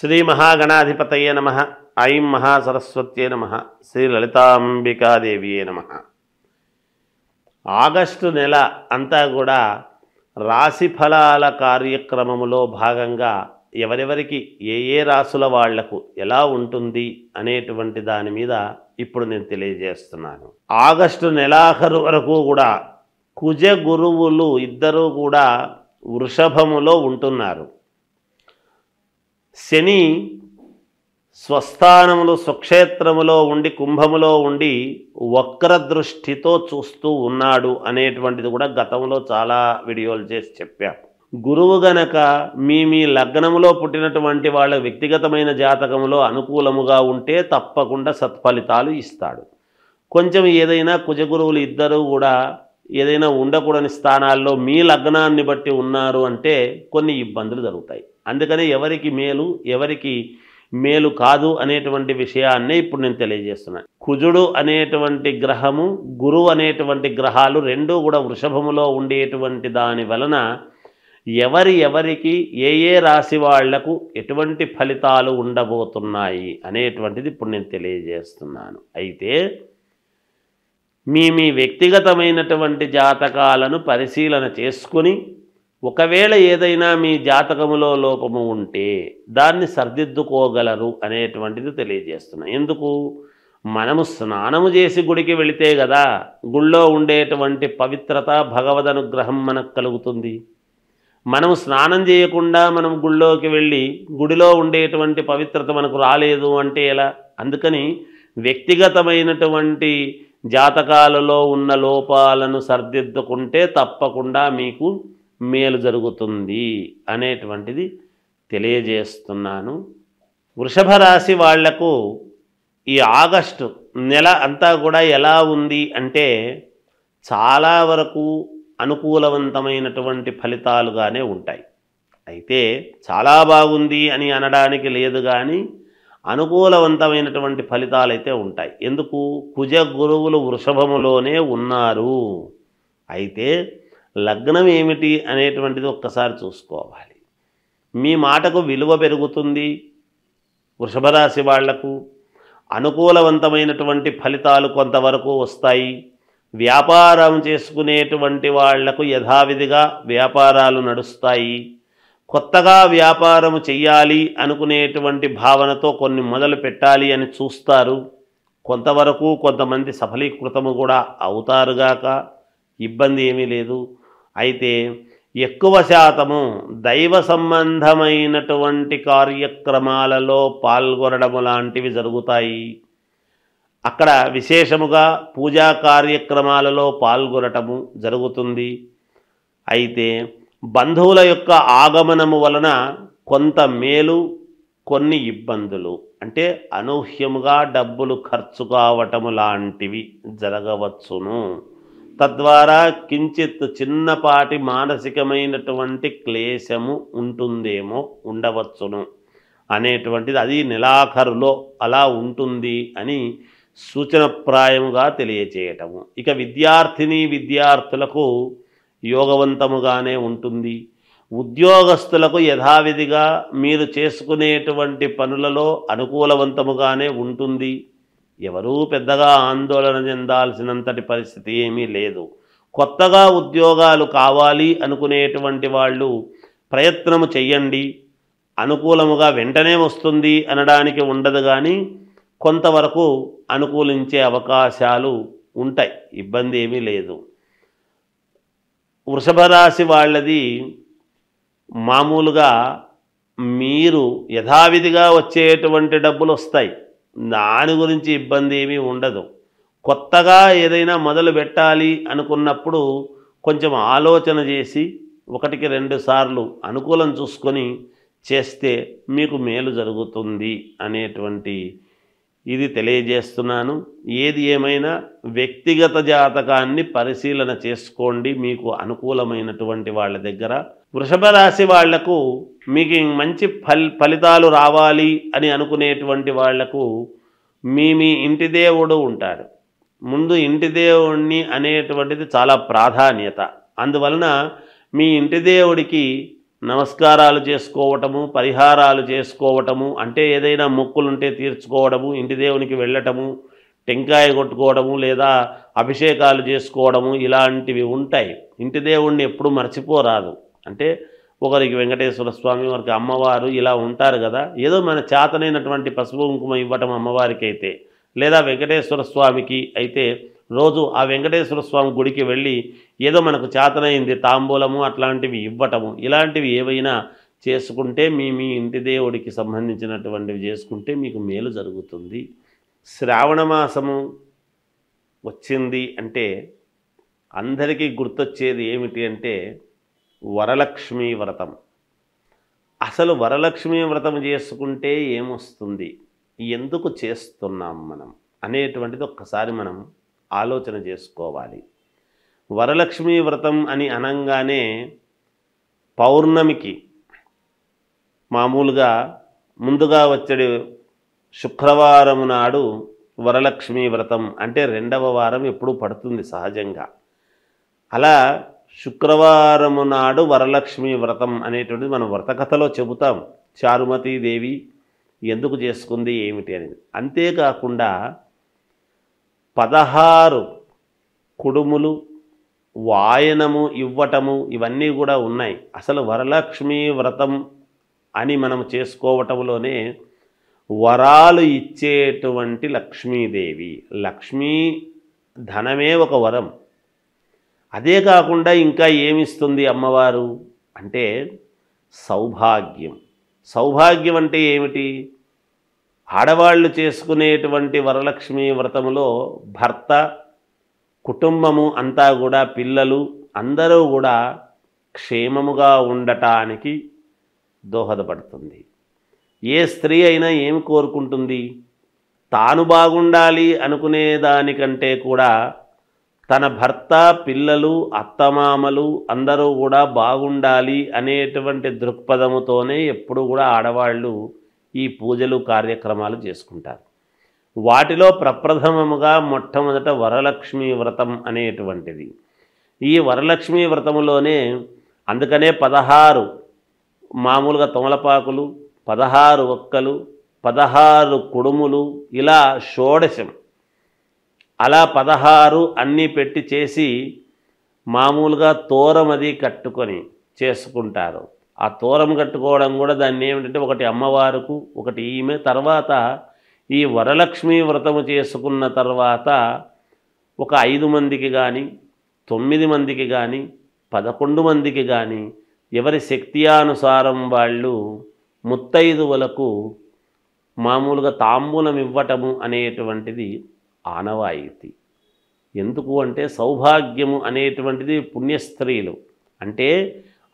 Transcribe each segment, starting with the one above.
శ్రీ మహాగణాధిపతయే నమః. ఐం మహాసరస్వత్యే నమః. శ్రీ లలితాంబికాదేవియే నమః. ఆగస్టు నెల అంతా కూడా రాశి ఫలాల కార్యక్రమములో భాగంగా ఎవరెవరికి ఏ రాసుల వాళ్లకు ఎలా ఉంటుంది అనేటువంటి దాని మీద ఇప్పుడు నేను తెలియజేస్తున్నాను. ఆగస్టు నెలాఖరు వరకు కూడా కుజ గురువులు ఇద్దరూ కూడా వృషభములో ఉంటున్నారు. శని స్వస్థానములు స్వక్షేత్రములో ఉండి కుంభములో ఉండి వక్రదృష్టితో చూస్తూ ఉన్నాడు అనేటువంటిది కూడా గతంలో చాలా వీడియోలు చేసి చెప్పాం. గురువు గనక మీ లగ్నములో పుట్టినటువంటి వాళ్ళ వ్యక్తిగతమైన జాతకములో అనుకూలముగా ఉంటే తప్పకుండా సత్ఫలితాలు ఇస్తాడు. కొంచెం ఏదైనా కుజగురువులు ఇద్దరూ కూడా ఏదైనా ఉండకూడని స్థానాల్లో మీ లగ్నాన్ని బట్టి ఉన్నారు అంటే కొన్ని ఇబ్బందులు జరుగుతాయి. అందుకని ఎవరికి మేలు ఎవరికి మేలు కాదు అనేటువంటి విషయాన్నే ఇప్పుడు నేను తెలియజేస్తున్నాను. కుజుడు అనేటువంటి గ్రహము గురువు అనేటువంటి గ్రహాలు రెండూ కూడా వృషభములో ఉండేటువంటి దాని వలన ఎవరికి ఏ రాశి వాళ్లకు ఎటువంటి ఫలితాలు ఉండబోతున్నాయి అనేటువంటిది ఇప్పుడు నేను తెలియజేస్తున్నాను. అయితే మీ వ్యక్తిగతమైనటువంటి జాతకాలను పరిశీలన చేసుకుని ఒకవేళ ఏదైనా మీ జాతకములో లోపము ఉంటే దాన్ని సరిదిద్దుకోగలరు అనేటువంటిది తెలియజేస్తున్నాను. ఎందుకు? మనము స్నానము చేసి గుడికి వెళితే కదా గుళ్ళో ఉండేటువంటి పవిత్రత భగవద్ అనుగ్రహం మనకు కలుగుతుంది. మనము స్నానం చేయకుండా మనం గుళ్ళోకి వెళ్ళి గుడిలో ఉండేటువంటి పవిత్రత మనకు రాలేదు అంటే ఎలా? అందుకని వ్యక్తిగతమైనటువంటి జాతకాలలో ఉన్న లోపాలను సరిదిద్దుకుంటే తప్పకుండా మీకు మేలు జరుగుతుంది అనేటువంటిది తెలియజేస్తున్నాను. వృషభ రాశి వాళ్లకు ఈ ఆగస్టు నెల అంతా కూడా ఎలా ఉంది అంటే చాలా వరకు అనుకూలవంతమైనటువంటి ఫలితాలుగానే ఉంటాయి. అయితే చాలా బాగుంది అని అనడానికి లేదు, కానీ అనుకూలవంతమైనటువంటి ఫలితాలు అయితే ఉంటాయి. ఎందుకు? కుజ గురువులు వృషభములోనే ఉన్నారు. అయితే లగ్నం ఏమిటి అనేటువంటిది ఒక్కసారి చూసుకోవాలి. మీ మాటకు విలువ పెరుగుతుంది. వృషభ రాశి వాళ్లకు అనుకూలవంతమైనటువంటి ఫలితాలు కొంతవరకు వస్తాయి. వ్యాపారం చేసుకునేటువంటి వాళ్లకు యథావిధిగా వ్యాపారాలు నడుస్తాయి. కొత్తగా వ్యాపారం చెయ్యాలి అనుకునేటువంటి భావనతో కొన్ని మొదలు పెట్టాలి అని చూస్తారు. కొంతవరకు కొంతమంది సఫలీకృతము కూడా అవుతారుగాక, ఇబ్బంది ఏమీ లేదు. అయితే ఎక్కువ శాతము దైవ సంబంధమైనటువంటి కార్యక్రమాలలో పాల్గొనడం లాంటివి జరుగుతాయి. అక్కడ విశేషముగా పూజా కార్యక్రమాలలో పాల్గొనటము జరుగుతుంది. అయితే బంధువుల యొక్క ఆగమనము వలన కొంత మేలు కొన్ని ఇబ్బందులు, అంటే అనూహ్యముగా డబ్బులు ఖర్చు కావటము లాంటివి జరగవచ్చును. తద్వారా కించిత్ చిన్నపాటి మానసికమైనటువంటి క్లేశము ఉంటుందేమో, ఉండవచ్చును అనేటువంటిది అది నెలాఖరులో అలా ఉంటుంది అని సూచనప్రాయముగా తెలియచేయటము. ఇక విద్యార్థులకు యోగవంతముగానే ఉంటుంది. ఉద్యోగస్తులకు యథావిధిగా మీరు చేసుకునేటువంటి పనులలో అనుకూలవంతముగానే ఉంటుంది. ఎవరూ పెద్దగా ఆందోళన చెందాల్సినంతటి పరిస్థితి ఏమీ లేదు. కొత్తగా ఉద్యోగాలు కావాలి అనుకునేటువంటి వాళ్ళు ప్రయత్నము చెయ్యండి. అనుకూలముగా వెంటనే వస్తుంది అనడానికి ఉండదు, కానీ కొంతవరకు అనుకూలించే అవకాశాలు ఉంటాయి. ఇబ్బంది ఏమీ లేదు. వృషభ రాశి వాళ్ళది మామూలుగా మీరు యథావిధిగా వచ్చేటువంటి డబ్బులు వస్తాయి. దాని గురించి ఇబ్బంది ఏమీ ఉండదు. కొత్తగా ఏదైనా మొదలు పెట్టాలి అనుకున్నప్పుడు కొంచెం ఆలోచన చేసి 1-2 సార్లు అనుకూలం చూసుకొని చేస్తే మీకు మేలు జరుగుతుంది అనేటువంటి ఇది తెలియజేస్తున్నాను. ఏది ఏమైనా వ్యక్తిగత జాతకాన్ని పరిశీలన చేసుకోండి మీకు అనుకూలమైనటువంటి వాళ్ళ దగ్గర. వృషభ రాశి వాళ్లకు మీకు మంచి ఫలితాలు రావాలి అని అనుకునేటువంటి వాళ్లకు మీ ఇంటి దేవుడు ఉంటాడు. ముందు ఇంటి దేవుణ్ణి అనేటువంటిది చాలా ప్రాధాన్యత. అందువలన మీ ఇంటి దేవుడికి నమస్కారాలు చేసుకోవటము, పరిహారాలు చేసుకోవటము, అంటే ఏదైనా మొక్కులుంటే తీర్చుకోవడము, ఇంటి దేవునికి వెళ్ళటము, టెంకాయ కొట్టుకోవడము, లేదా అభిషేకాలు చేసుకోవడము, ఇలాంటివి ఉంటాయి. ఇంటి దేవుణ్ణి ఎప్పుడు మర్చిపోరాదు. అంటే ఒకరికి వెంకటేశ్వర స్వామి, ఒకరికి అమ్మవారు, ఇలా ఉంటారు కదా. ఏదో మన చేతనైనటువంటి పసుపు కుంకుమ ఇవ్వటం అమ్మవారికి అయితే, లేదా వెంకటేశ్వర స్వామికి అయితే రోజు ఆ వెంకటేశ్వర స్వామి గుడికి వెళ్ళి ఏదో మనకు చేతనైంది తాంబూలము అట్లాంటివి ఇవ్వటము, ఇలాంటివి ఏవైనా చేసుకుంటే మీ ఇంటి దేవుడికి సంబంధించినటువంటివి చేసుకుంటే మీకు మేలు జరుగుతుంది. శ్రావణ మాసము వచ్చింది అంటే అందరికీ గుర్తొచ్చేది ఏమిటి అంటే వరలక్ష్మీ వ్రతం. అసలు వరలక్ష్మీ వ్రతం చేసుకుంటే ఏమొస్తుంది, ఎందుకు చేస్తున్నాం మనం అనేటువంటిది ఒక్కసారి మనం ఆలోచన చేసుకోవాలి. వరలక్ష్మీ వ్రతం అని అనంగానే పౌర్ణమికి మామూలుగా ముందుగా వచ్చే శుక్రవారం నాడు వరలక్ష్మీ వ్రతం అంటే 2వ వారం ఎప్పుడు పడుతుంది సహజంగా. అలా శుక్రవారము నాడు వరలక్ష్మీ వ్రతం అనేటువంటిది మనం వ్రతకథలో చెబుతాం. చారుమతీదేవి ఎందుకు చేసుకుంది ఏమిటి అనేది. అంతేకాకుండా 16 కుడుములు వాయనము ఇవ్వటము ఇవన్నీ కూడా ఉన్నాయి. అసలు వరలక్ష్మీ వ్రతం అని మనం చేసుకోవటంలోనే వరాలు ఇచ్చేటువంటి లక్ష్మీదేవి. లక్ష్మీ ధనమే ఒక వరం. అదే కాకుండా ఇంకా ఏమిస్తుంది అమ్మవారు అంటే సౌభాగ్యం. సౌభాగ్యం అంటే ఏమిటి? ఆడవాళ్ళు చేసుకునేటువంటి వరలక్ష్మీ వ్రతములో భర్త, కుటుంబము అంతా కూడా, పిల్లలు అందరూ కూడా క్షేమముగా ఉండటానికి దోహదపడుతుంది. ఏ స్త్రీ అయినా ఏమి కోరుకుంటుంది? తాను బాగుండాలి అనుకునే దానికంటే కూడా తన భర్త, పిల్లలు, అత్తమామలు అందరూ కూడా బాగుండాలి అనేటువంటి దృక్పథముతోనే ఎప్పుడు కూడా ఆడవాళ్ళు ఈ పూజలు కార్యక్రమాలు చేసుకుంటారు. వాటిలో ప్రప్రథమముగా మొట్టమొదట వరలక్ష్మీ వ్రతం అనేటువంటిది. ఈ వరలక్ష్మీ వ్రతములోనే అందుకనే 16 మామూలుగా తమలపాకులు, 16 ఒక్కలు, 16 కుడుములు, ఇలా షోడశం, అలా 16 అన్నీ పెట్టి చేసి మామూలుగా తోరమది కట్టుకొని చేసుకుంటారు. ఆ తోరం కట్టుకోవడం కూడా దాన్ని ఏమిటంటే ఒకటి అమ్మవారుకు, ఒకటి ఈమె. తర్వాత ఈ వరలక్ష్మీ వ్రతము చేసుకున్న తర్వాత ఒక 5 మందికి కానీ, 9 మందికి కానీ, 11 మందికి కానీ ఎవరి శక్త్యానుసారం వాళ్ళు ముత్తైదువులకు మామూలుగా తాంబూలం ఇవ్వటము అనేటువంటిది ఆనవాయితీ. ఎందుకు అంటే సౌభాగ్యము అనేటువంటిది పుణ్యస్త్రీలు. అంటే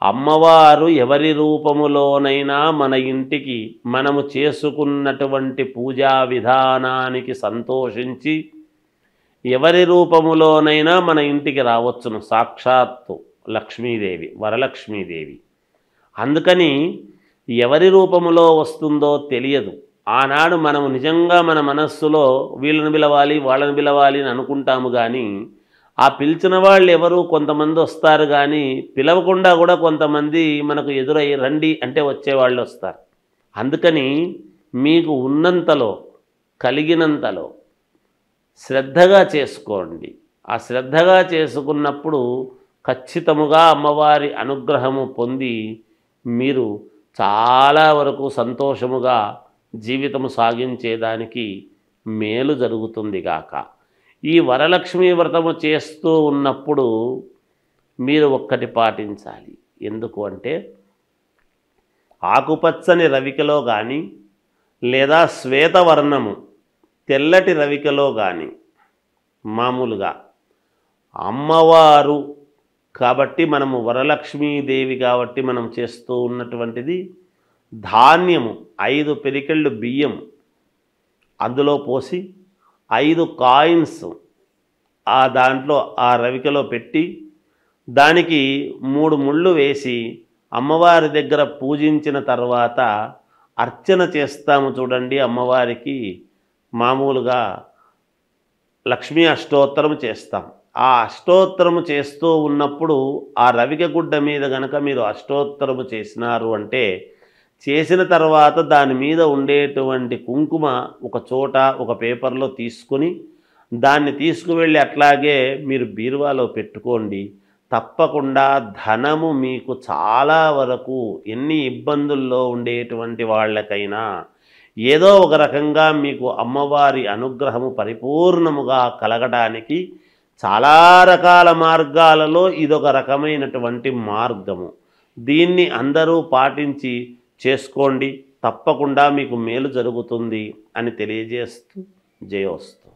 అమ్మవారు ఎవరి రూపములోనైనా మన ఇంటికి మనము చేసుకున్నటువంటి పూజా విధానానికి సంతోషించి ఎవరి రూపములోనైనా మన ఇంటికి రావచ్చును. సాక్షాత్తు లక్ష్మీదేవి, వరలక్ష్మీదేవి. అందుకని ఎవరి రూపములో వస్తుందో తెలియదు. ఆనాడు మనము నిజంగా మన మనస్సులో వీళ్ళని పిలవాలి, వాళ్ళని పిలవాలి అని అనుకుంటాము. కానీ ఆ పిలిచిన వాళ్ళు ఎవరు? కొంతమంది వస్తారు, కానీ పిలవకుండా కూడా కొంతమంది మనకు ఎదురై రండి అంటే వచ్చేవాళ్ళు వస్తారు. అందుకని మీకు ఉన్నంతలో, కలిగినంతలో శ్రద్ధగా చేసుకోండి. ఆ శ్రద్ధగా చేసుకున్నప్పుడు ఖచ్చితముగా అమ్మవారి అనుగ్రహము పొంది మీరు చాలా వరకు సంతోషముగా జీవితము సాగించేదానికి మేలు జరుగుతుంది గాక. ఈ వరలక్ష్మీ వ్రతము చేస్తూ ఉన్నప్పుడు మీరు ఒక్కటి పాటించాలి. ఎందుకు అంటే ఆకుపచ్చని రవికలో కానీ, లేదా శ్వేతవర్ణము తెల్లటి రవికలో కానీ, మామూలుగా అమ్మవారు కాబట్టి మనము వరలక్ష్మీదేవి కాబట్టి మనం చేస్తూ ఉన్నటువంటిది ధాన్యము 5 పిరికెళ్ళు బియ్యం అందులో పోసి 5 కాయిన్స్ ఆ దాంట్లో ఆ రవికలో పెట్టి దానికి 3 ముళ్ళు వేసి అమ్మవారి దగ్గర పూజించిన తర్వాత అర్చన చేస్తాము చూడండి. అమ్మవారికి మామూలుగా లక్ష్మీ అష్టోత్తరం చేస్తాం. ఆ అష్టోత్తరము చేస్తూ ఉన్నప్పుడు ఆ రవిక గుడ్డ మీద గనక మీరు అష్టోత్తరము చేసినారు అంటే చేసిన తర్వాత దాని మీద ఉండేటువంటి కుంకుమ ఒక చోట ఒక పేపర్లో తీసుకొని దాన్ని తీసుకువెళ్ళి అట్లాగే మీరు బీరువాలో పెట్టుకోండి. తప్పకుండా ధనము మీకు చాలా వరకు ఎన్ని ఇబ్బందుల్లో ఉండేటువంటి వాళ్ళకైనా ఏదో ఒక రకంగా మీకు అమ్మవారి అనుగ్రహము పరిపూర్ణముగా కలగడానికి చాలా రకాల మార్గాలలో ఇదొక రకమైనటువంటి మార్గము. దీన్ని అందరూ పాటించి చేసుకోండి. తప్పకుండా మీకు మేలు జరుగుతుంది అని తెలియజేస్తూ జయోస్తు.